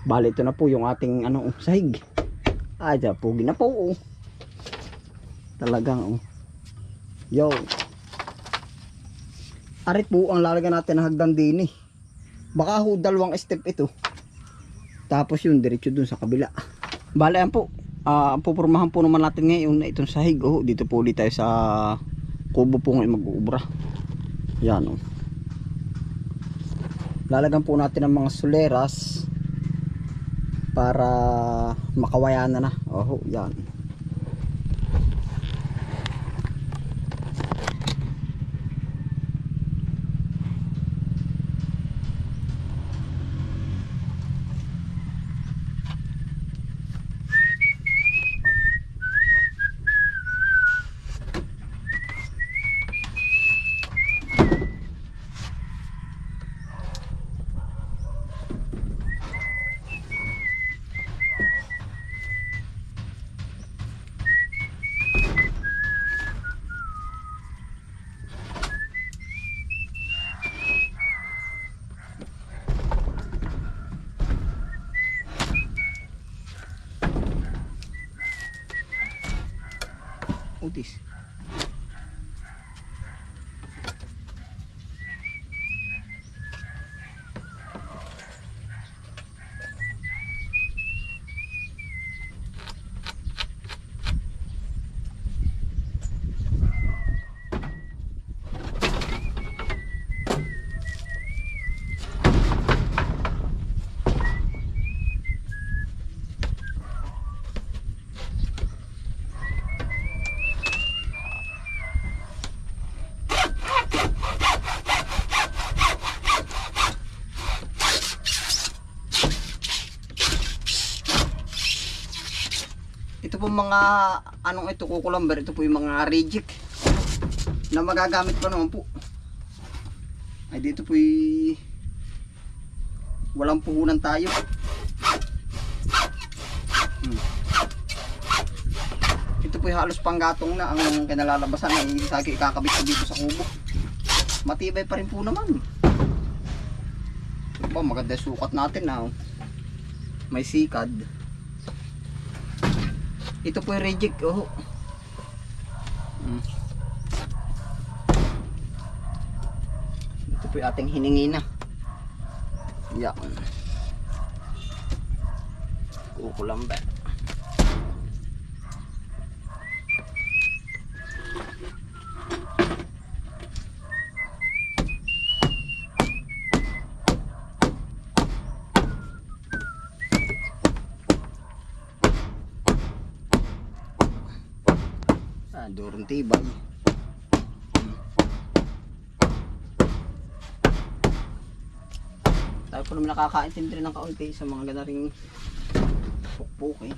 Bali ito na po yung ating ano, sahig. Ay, pugi na po. Oh. Talagang oh. Yo. Arit po ang lalagyan natin ng hagdan din eh. Baka ho dalawang step ito. Tapos yun diretso dun sa kabila. Bali yan po. Pupurmahan po naman natin ngayon na itong sahig. Oh, dito po ulit tayo sa kubo po ngayon mag-uubra. Yan oh. Lalagyan po natin ng mga suleras para makawayanan na. Oh, yan. Utis. Ito po mga anong ito kukulamber, ito po yung mga reject na magagamit pa naman po. Ay dito po walang puhunan tayo. Ito po yung halos panggatong na ang kinalalabasan na isagi ikakabit ko dito sa kubo. Matibay pa rin po naman. Ito ba maganda sukat natin na may sikad. Ito po yung reject. Oh. Ito po yung ating hiningi na. Yan. Kukulamber. Durong tibay. Tayo po naman nakakaintindi rin ng kaunti sa mga ganaring pukpuk eh.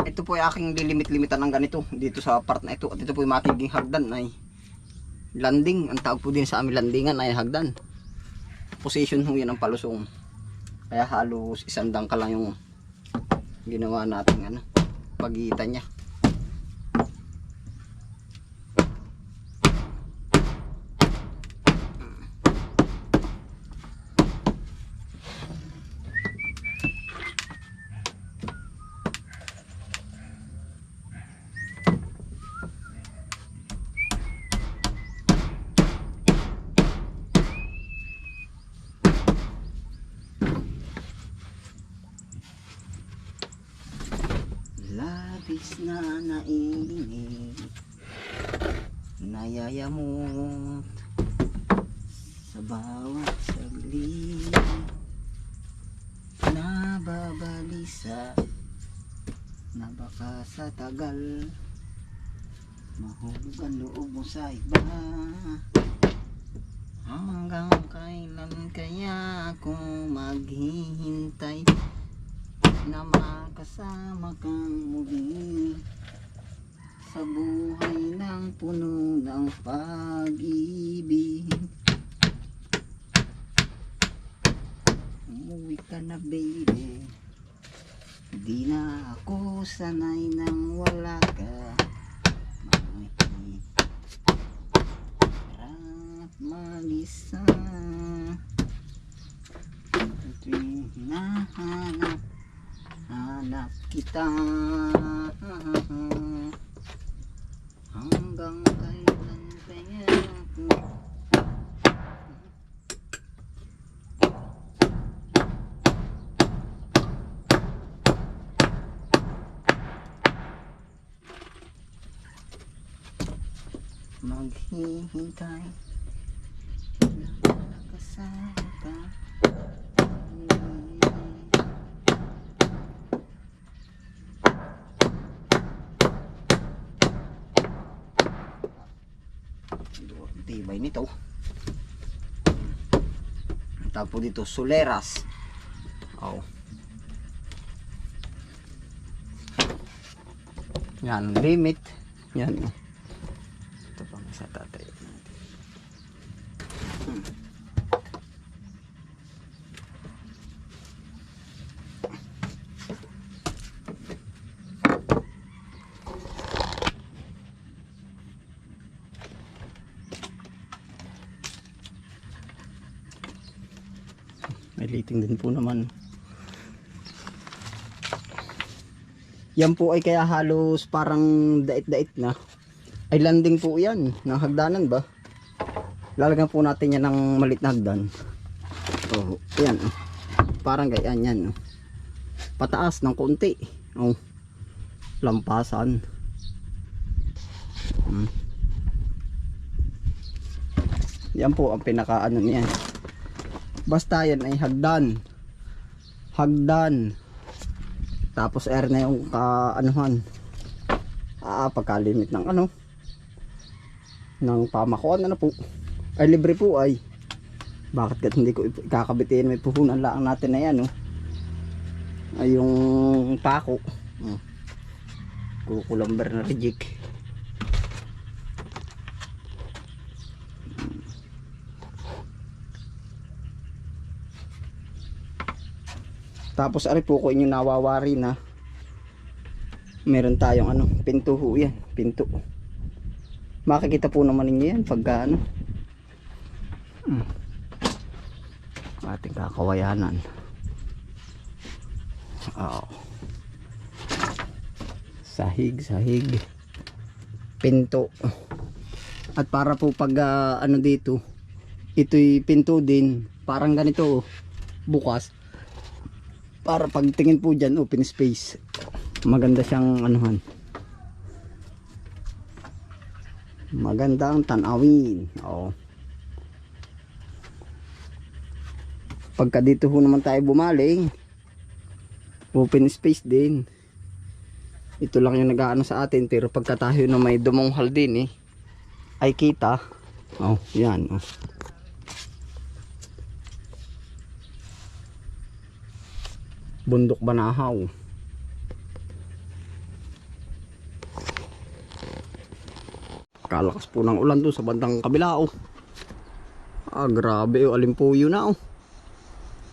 Ito po ay aking lilimit-limitan ng ganito dito sa part na ito. At ito po yung magiging hagdan ay landing. Ang tawag po din sa aming landingan ay hagdan. Position ho yan ang palusong. Kaya halos isang dangkal lang yung ginawa natin pagitan niya. Labis na naiinip, nayayamot sa bawat saglit, nababalisa na baka sa tagal mahulog ang loob mo sa iba. Hanggang kailan kaya ako maghihintay na makasama kang muli sa buhay ng puno ng pag-ibig. Umuwi ka na baby, di na ako sanay nang wala ka. Harap malisa tuwing hinahanap hanap kita. Hanggang kailan kaya ako maghihintay na makasama ka. Tibay nito. Tapos dito soleras. Oh. Yan limit. Yan. Ito pang sa tatay natin. May lighting din po naman. Yan po ay kaya halos parang dait-dait na. Ay landing po yan ng hagdanan ba? Lalagyan po natin yan ng malit na hagdan. Oh, yan. Parang ganyan yan. Pataas ng konti. Oh. Lampasan. Yan po ang pinaka ano niyan. Basta yan ay hagdan. Hagdan. Tapos air na yung kaanuhan. Pagkalimit ng ano. Ng pamakuan ano po. Ay libre po ay. Bakit kat hindi ko ikakabitin, may puhunan lang natin na yan. Oh. Ay yung pako. Kukulamber na reject. Tapos ari po ko inyo nawawari na meron tayong ano, pinto ho yan, pinto. Makikita po naman ninyo yan pagka ano ating kakawayanan. Sahig pinto. At para po pag ano dito, ito'y pinto din parang ganito bukas. Para pagtingin po dyan, open space. Maganda siyang anuhan. Maganda ang tanawin. Pagka dito ho naman tayo bumaling, open space din. Ito lang yung nag-aano sa atin. Pero pagka tayo na may dumonghal din ay kita. Yan. Bundok Banahaw. Kalakas po ng ulan doon sa bandang kabila. Grabe alimpuyo na.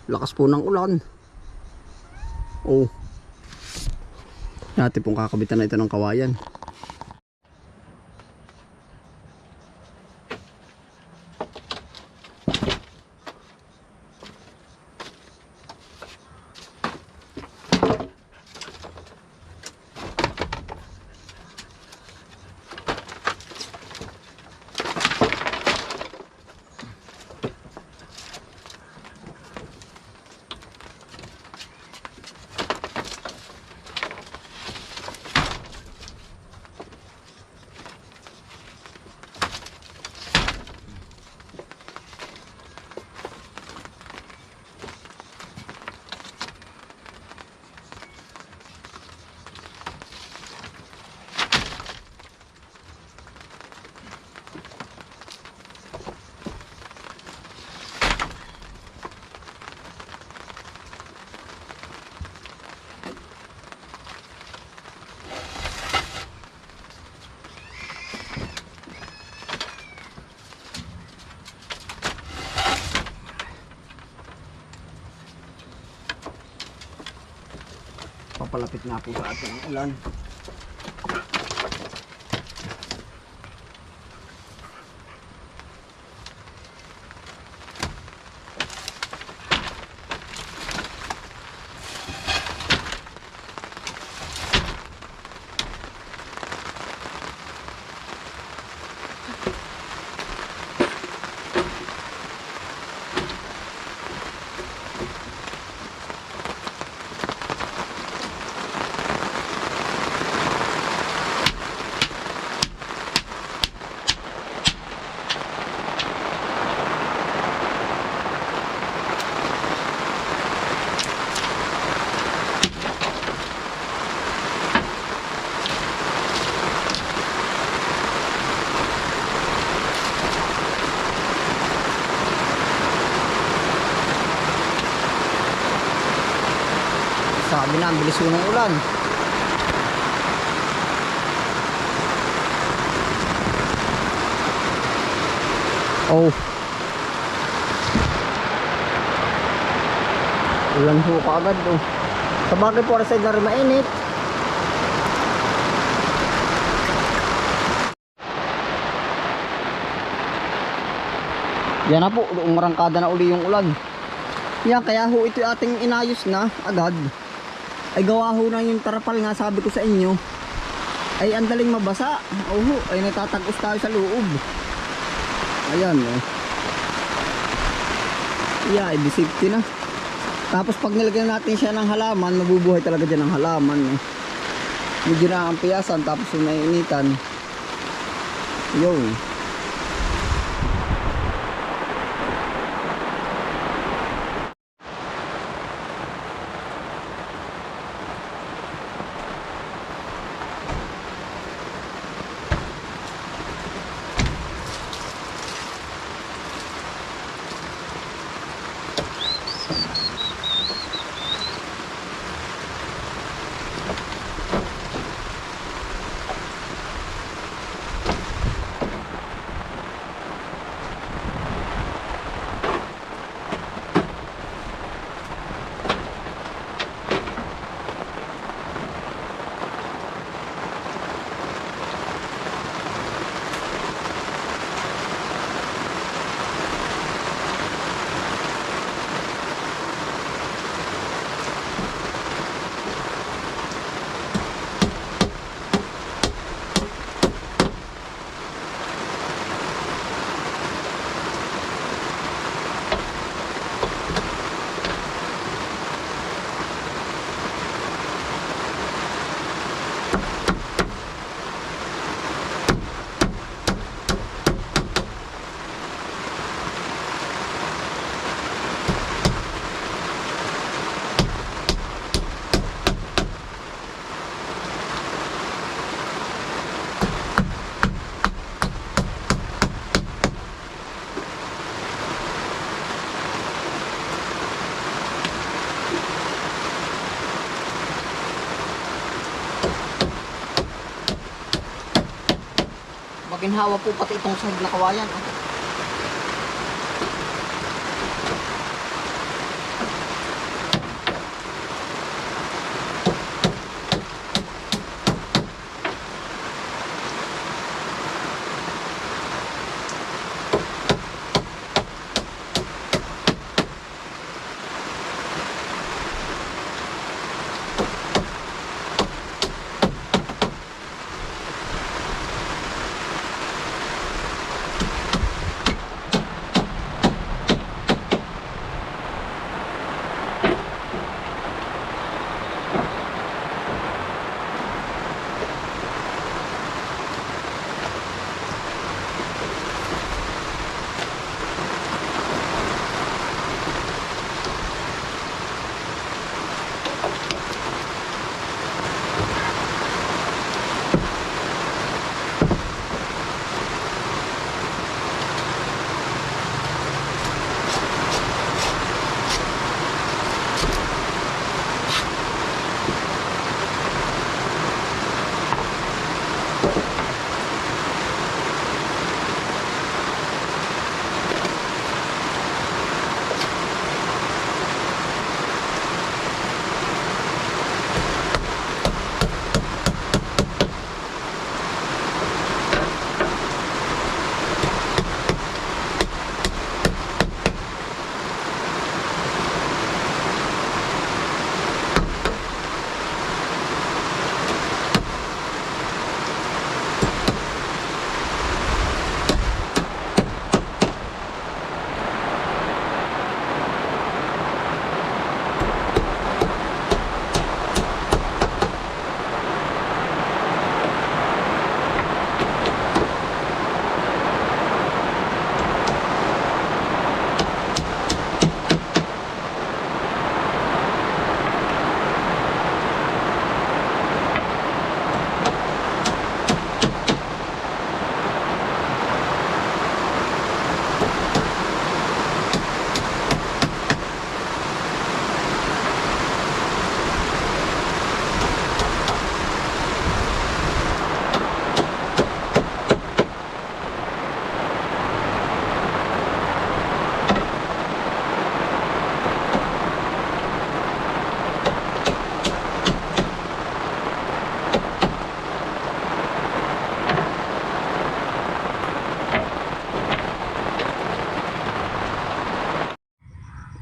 Lakas po ng ulan. Dati pong kakabitan na ito ng kawayan. papalapit na po sa ating ulan. Sabi na, ang bilis ko ng ulan. Oh. Ulan po kaagad oh. Sa bagay po, side na rin mainit. Yan na po, umarangkada na uli yung ulan. Yan, kaya ho ito ating inayos na agad. Ay gawa ho na yung tarapal nga sabi ko sa inyo. Ay andaling mabasa. Oho, ay natatagos tayo sa loob. Ayan eh. Yeah, di safety na. Tapos pag nilagyan natin siya ng halaman, mabubuhay talaga dyan ng halaman eh. Medyo na ang piyasan tapos yung naiinitan. Yun. Ginhawa po pati itong side na kawayan.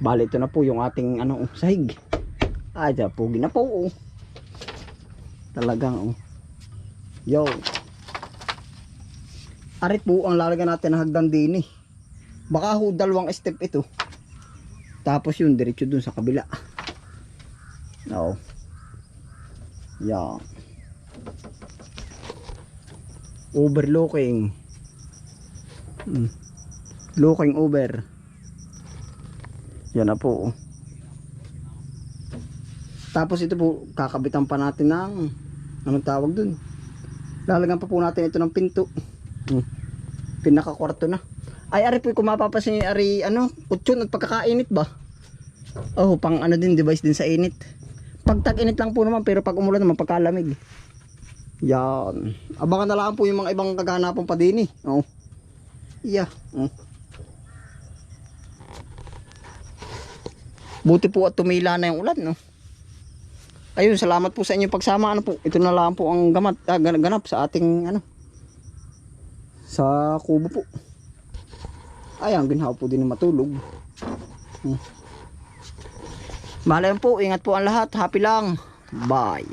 Bali ito na po yung ating ano, sahig. Ay, pugi na po. Oh. Talagang yo. Arit po ang lalagyan natin ng hagdan din eh. Baka ho dalawang step ito. Tapos yun diretso dun sa kabila. No. Yan. Overlooking. Looking over. Yan na po. Tapos ito po kakabitan pa natin ng anong tawag dun. Lalagyan pa po natin ito ng pinto. Pinaka-kwarto na. Ay ari po kung mapapasin ari ano, kutsyon at pagkakainit ba? Oh, pang ano din device din sa init. Pag tag-init lang po naman pero pag umulan naman pagkalamig. Yan. Abangan na lang po yung mga ibang kaganapan pa din eh. Oh. Yeah. Buti po at tumila na yung ulan, no. Ayun, salamat po sa inyong pagsama. Ano po? Ito na lang po ang ganap sa ating ano. Sa kubo po. Ayan, ginhawa po din matulog. Malayan po, ingat po ang lahat. Happy lang. Bye.